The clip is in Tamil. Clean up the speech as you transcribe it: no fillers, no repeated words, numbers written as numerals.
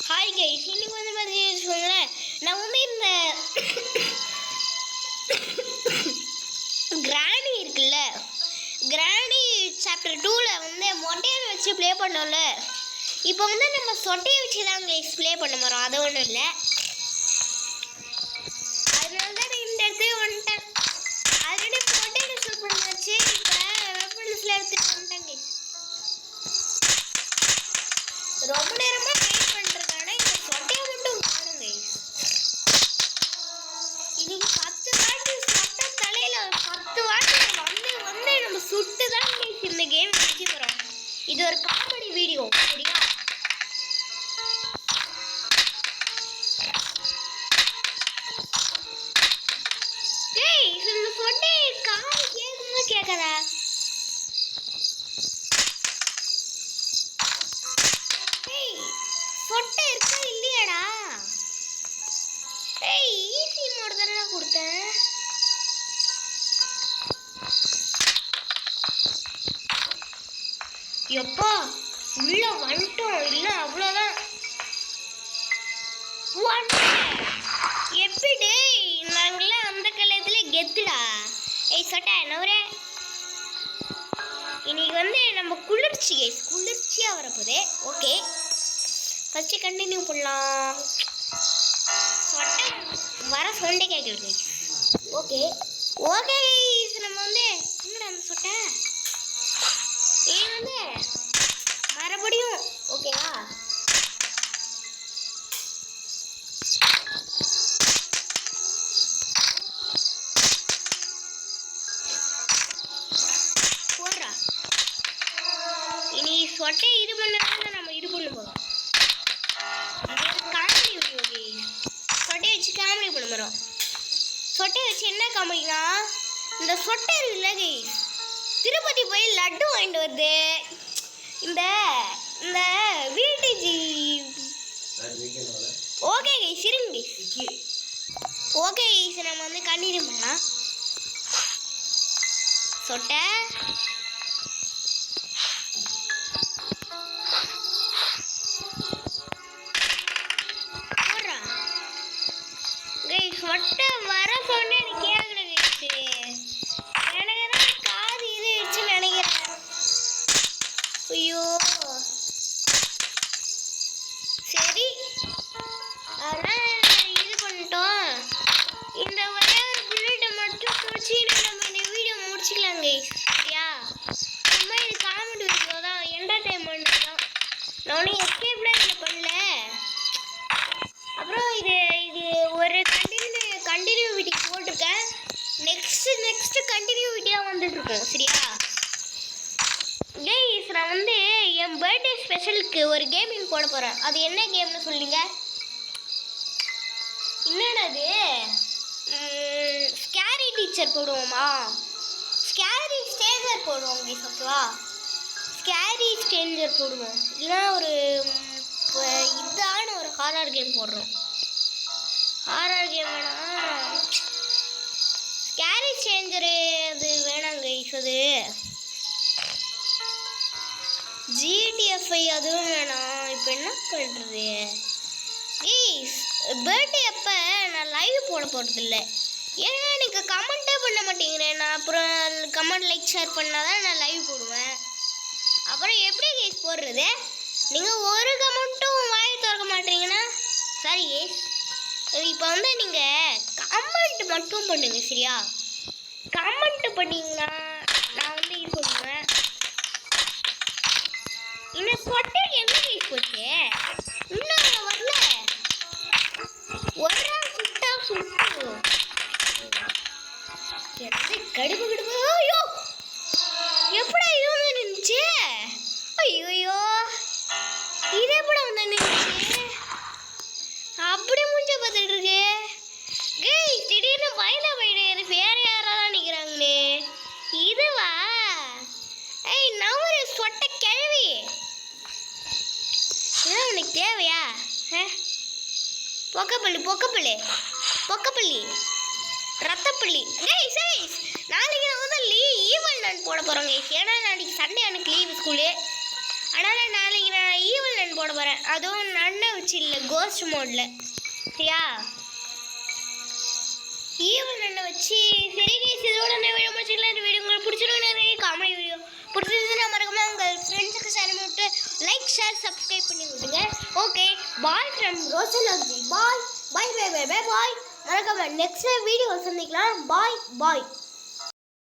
ஹாய் கைஸ், இன்னைக்கு வந்து பார்த்தீங்கன்னா நான் வந்து இந்த கிராணி இருக்குல்ல, கிராணி சாப்டர் 2ல் வந்து மொட்டையை வச்சு ப்ளே பண்ணோம்ல. இப்போ வந்து நம்ம சொட்டையை வச்சு தான் கைஸ் ப்ளே பண்ண போகிறோம். அது ஒன்றும் இல்லை, அதனால தான் இந்த இடத்துக்கு வந்துட்டேன். ஆல்ரெடி மொட்டையை ஷூட் பண்ணாச்சு, இப்போ வெப்பன்ஸில் எடுத்துகிட்டு வந்துட்டேன் கைஸ். ரொம்ப நேரமாக வெயிட் பண்ணுறதுக்கான இந்த சொட்டையை மட்டும் காணும் கைஸ். இதுக்கு 10 வாட்டி சொட்டை தலையில் 10 வாட்டி வந்து நம்ம சுட்டு தான் கைஸ் இந்த கேம் முடிச்சு போகிறோம். இது ஒரு காமெடி வீடியோ சரியா? கைஸ் இந்த சொட்டை காது கேட்குமா கேட்காதா? சொட்டை இருக்கா இல்லையாடா? ஈஸி மோடு தானே கொடுத்தேன். எப்பா உள்ள வந்துட்டோம். இல்ல அவ்வளோதான். எப்படி நாங்களாம் அந்த கல்யாணத்துல கெத்துடா. சொட்டை நவரே, இன்னைக்கு வந்து நம்ம குளிர்ச்சியாக வரப்போதே. ஓகே, ஃபஸ்ட்டு கண்டினியூ பண்ணலாம். சொட்டை வர சவுண்டே கேட்குது. ஓகே ஓகே நம்ம வந்து என்னடா அந்த சொட்டை இது வந்து மறுபடியும் ஓகேவா? போடுறா. இனி சொட்டை இது பண்ணாத நம்ம இது பண்ண போகிறோம். காமெடி வீடியோ சொட்டையை வச்சு காமெடி பண்ண போகிறோம். சொட்டையை வச்சு என்ன காமெடினா, இந்த சொட்டை இருக்குல்ல கைஸ், திருப்பதி போய் லட்டு வாங்கிட்டு வருது. இந்த இந்த வீட்டுஜி ஓகே கைஸ் இருங்க. ஓகே கைஸ் நம்ம வந்து கண்டினியூ பண்ணலாம். சொட்டை சொட்டை வர சொன்ன எனக்கு கேட்கல கைஸ். எனக்கு தான் காது இது வச்சுன்னு நினைக்கிறேன். ஐயோ சரி, அதெல்லாம் இது பண்ணிட்டோம். இந்த ஒரே ஒரு புல்லட்டை மட்டும் வச்சு நம்ம இந்த வீடியோ முடிச்சுக்கலாம் கைஸ் சரியா? சும்மா இது காமெடி வீடியோ தான், என்டர்டைன்மெண்ட் தான். நான் ஒன்றும் எஸ்கேப்லாம் இதில் பண்ணல. அப்புறம் இது ஒரு கண்டினியூ வீடியோ போட்டிருக்கேன். நெக்ஸ்ட் கண்டினியூ வீடியோ வந்துட்டுருக்கோம் சரியா கைஸ்? நான் வந்து என் பர்த்டே ஸ்பெஷலுக்கு ஒரு கேமிங் போட போகிறேன். அது என்ன கேம்னு சொல்லுங்க. என்னடா அது? ஸ்கேரி டீச்சர் போடுவோமா? ஸ்கேரி ஸ்டேஞ்சர் போடுவோம் கைஸ் ஓகேவா? ஸ்கேரி ஸ்டேஞ்சர் போடுவோம். இல்லைனா ஒரு இதான ஒரு ஹாரர் கேம் போடுறோம். ஹாரர் கேம் வேணாம், ஸ்கேரி ஸ்டேஞ்சரு அது வேணாங்க கைஸ். அது ஜிடிஎஃப்ஐ அதுவும் வேணாம். இப்போ என்ன பண்ணுறது கைஸ்? பர்த்டே அப்போ நான் லைவ் போட போகிறதில்ல. ஏன்னா நீங்கள் கமெண்ட்டே பண்ண மாட்டேங்கிறேன். நான் அப்புறம் கமெண்ட் லைக் ஷேர் பண்ணால் தான் நான் லைவ் போடுவேன். அப்புறம் எப்படி கைஸ் போடுறது? நீங்கள் ஒரு கமெண்ட்டும் வாய் திறக்க மாட்டீங்கன்னா சரி கைஸ். இப்போ வந்து நீங்கள் கமெண்ட் மட்டும் பண்ணுங்க சரியா? கமெண்ட் பண்ணிங்கன்னா நான் வந்து இது பண்ணுவேன். இன்னும் சொட்டை எங்கே கைஸ் போச்சு? இன்னும் வரல. ஒரு நாள் சுட்டு கடுப்பு. ஐயோ எப்படா இது வந்து நின்றுச்சு? ஐயோ இது எப்படா வந்து நின்றுச்சு? அப்படி முடிஞ்ச பார்த்துட்டு இருக்கு கைஸ். திடீர்னு பயில போயிடு வேற யாராவது நிற்கிறாங்களே. இதுவா? நான் ஒரு சொட்டை கிழவி. இதான் உனக்கு தேவையா? பொக்கப்பள்ளி ரத்தப்பள்ளி கைஸ். நாளைக்கு நான் வந்து ஈவல் நான் போட போகிறோம் கைஸ். ஏன்னா நாளைக்கு சண்டே எனக்கு லீவு ஸ்கூலு. அதனால் நாளைக்கு நான் ஈவல் நன் போட போகிறேன். அதுவும் நன்னை வச்சு இல்லை, கோஸ்ட் மோடில். சரியா? ஈவல் நன்னை வச்சு. சரி கைஸ், இதோட நான் வீடியோ முடிச்சுக்கலாம். இந்த வீடியோ உங்களுக்கு பிடிச்சிருக்கோம். நிறைய காமெடி வீடியோ பிடிச்சிருந்துச்சுன்னா மறக்காம உங்கள் ஃப்ரெண்ட்ஸுக்கு ஷேர் பண்ணிவிட்டு லைக் ஷேர் சப்ஸ்கிரைப் பண்ணி விட்டுங்க. Okay, bye from Rosalogy. Bye bye bye bye bye bye. மறக்காம நெக்ஸ்ட் வீடியோ சந்திக்கலாம். பாய் பாய்.